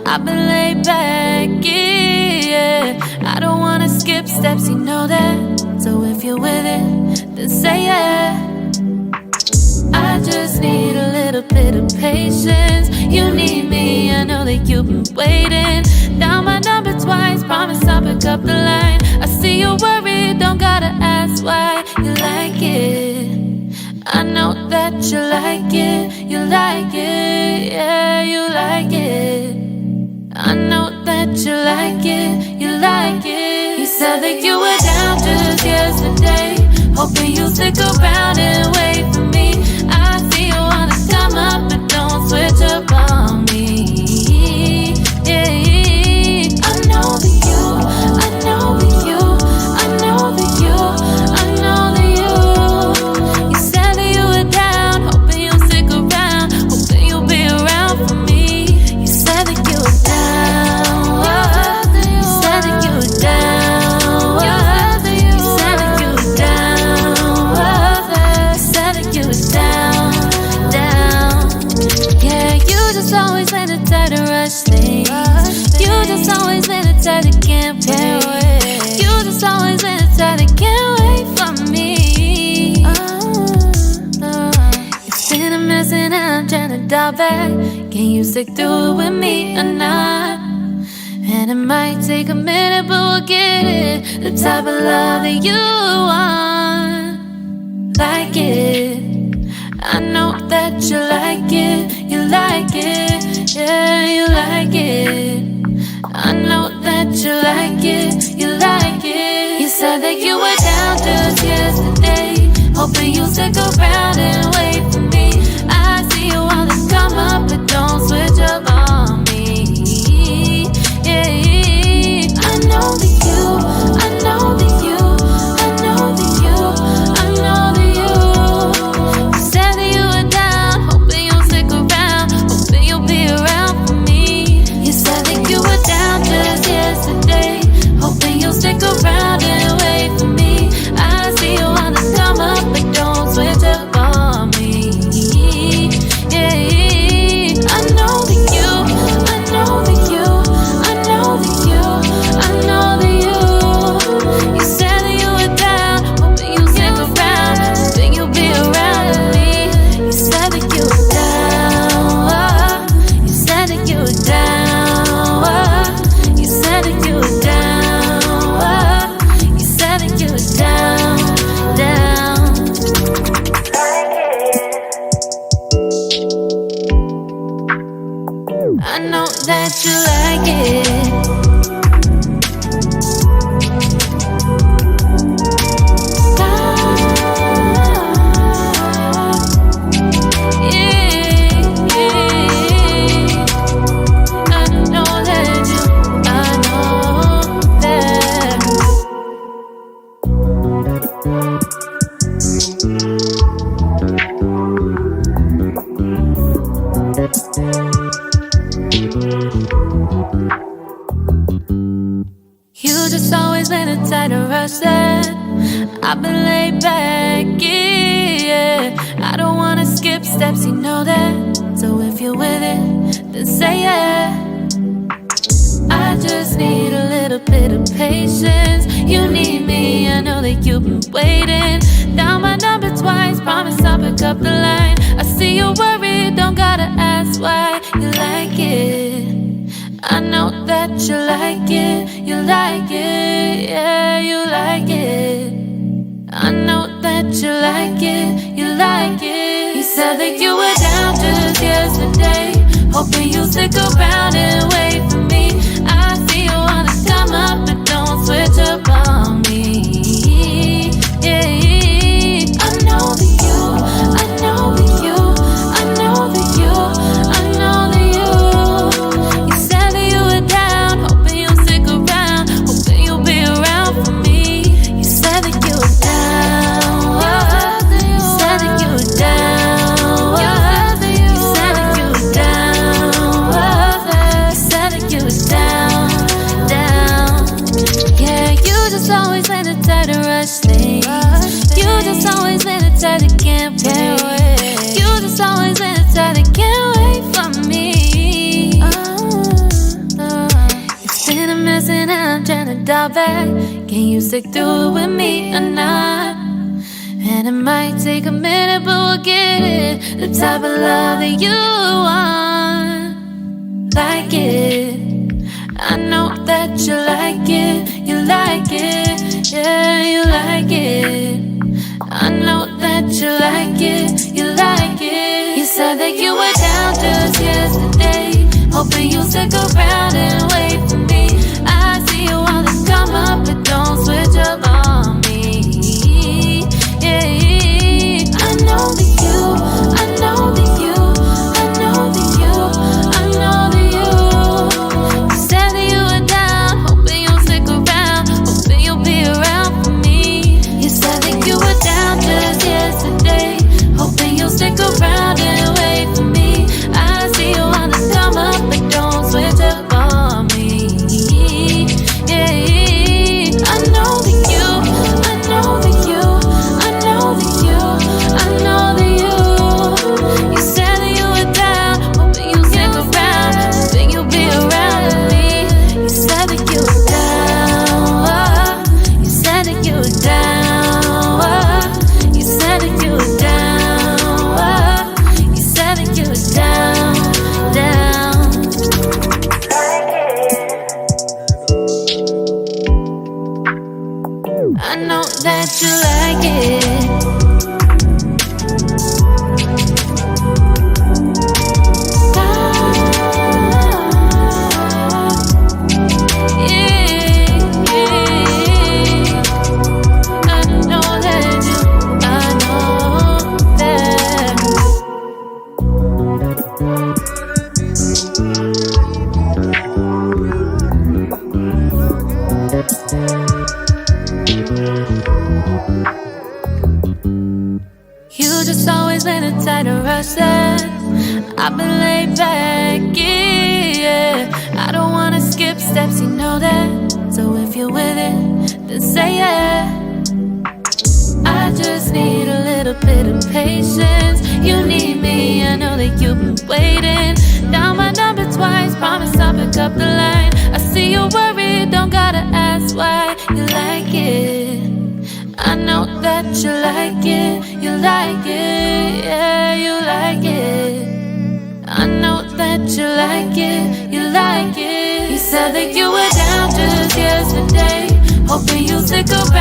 I've been laid back, yeah. I don't wanna skip steps, you know that. So if you're with it, then say yeah. I just need a little bit of patience. You need me, I know that you've been waiting. Down my number twice, promise I'll pick up the line. I see you worried, don't gotta ask why. You like it, I know that you like it. You like it, yeah, you like it. I know that you like it, you like it. You said that you were down just yesterday, hoping you'll stick around and wait for me. I see you wanna come up, but don't switch up on me. Yeah, I know that you, I know that you, I know that you, I know that you. You said that you were down, hoping you'll stick around, hoping you'll be around for me. You said that you were down, you said that you were down, you said that you were down, you said that you were down, down. Yeah, you just always in the tight to rush things. You just always in the tight to can't wait. You just always in the tight to can't wait for me. It's been a mess and I'm trying to dial back. Can you stick through it with me or not? And it might take a minute, but we'll get it. The type of love that you want, like it. I know that you like it, you like it, yeah, you like it. I know that you like it, you like it. You said that you were down just yesterday, hoping you'll stick around and wait for me. I see you wanna come up, but don't switch up on me. Yeah, I know that you, I know that you, I know that you, I know that you. You said that you were down, hoping you'll stick around, hoping you'll be around for me. You said that you were down just yesterday, hoping you'll stick around and wait for me. I see you wanna come up, but don't switch up on me. Yeah, I know that you, I know that you, I know that you, I know that you. You said that you were down, hoping you'll stick around, hoping you'll be around with me. You said that you were down, you said that you were down, you said that you were down, you said that you were down, down. I know that you like it. You just always been a tight to rush that. I've been laid back, yeah. I don't wanna skip steps, you know that. So if you're with it, then say yeah. I just need a little bit of patience. You need me, I know that you've been waiting. Down my number twice, promise I'll pick up the line. I see you worried, don't gotta ask why. You like it, I know that you like it, you like it, yeah, you like it. I know that you like it, you like it. You said that you were down just yesterday, hoping you'll stick around and wait for me. I see you wanna come up, but don't switch up on me. Yeah, I know that you, I know that you, I know that you, I know that you. You said that you were down, hoping you'll stick around, hoping you'll be around for me. You said that you were down, you said that you were down, you said that you were down, you said that you were down, down. Yeah, you dial back. Can you stick through it with me or not? And it might take a minute, but we'll get it. The type of love that you want. Like it. I know that you like it. You like it. Yeah, you like it. I know that you like it. You like it. You said that you were down just yesterday, hoping you'll stick around and wait for me. I see you always come up, but don't switch up on me. Yeah, I know that you, I know that you, I know that you, I know that you. You said that you were down, hoping you'll stick around, hoping you'll be around for me. You said that you were down just yesterday, hoping you'll stick around and wait for me. I see you always come up, but don't switch up on me. Yeah, I know that you, I know that you, I know that you, I know that you. You said that you were down, hoping you'll stick around, hoping you'll be around me. You said that you were down, you said that you were down, you said that you were down, you said that you were down, down. I know that you like it. I know that you, I know that. You just always been a tight rush that I've been laid back, yeah. I don't wanna skip steps, you know that. So if you're with it, then say yeah. I just need a little bit of patience. You need me, I know that you've been waiting. Down my number twice, promise I'll pick up the line. I see you worried, don't gotta ask why. You like it, I know that you like it. You like it, yeah, you like it. I know that you like it, you like it. You said that you were down just yesterday, hoping you'll stick around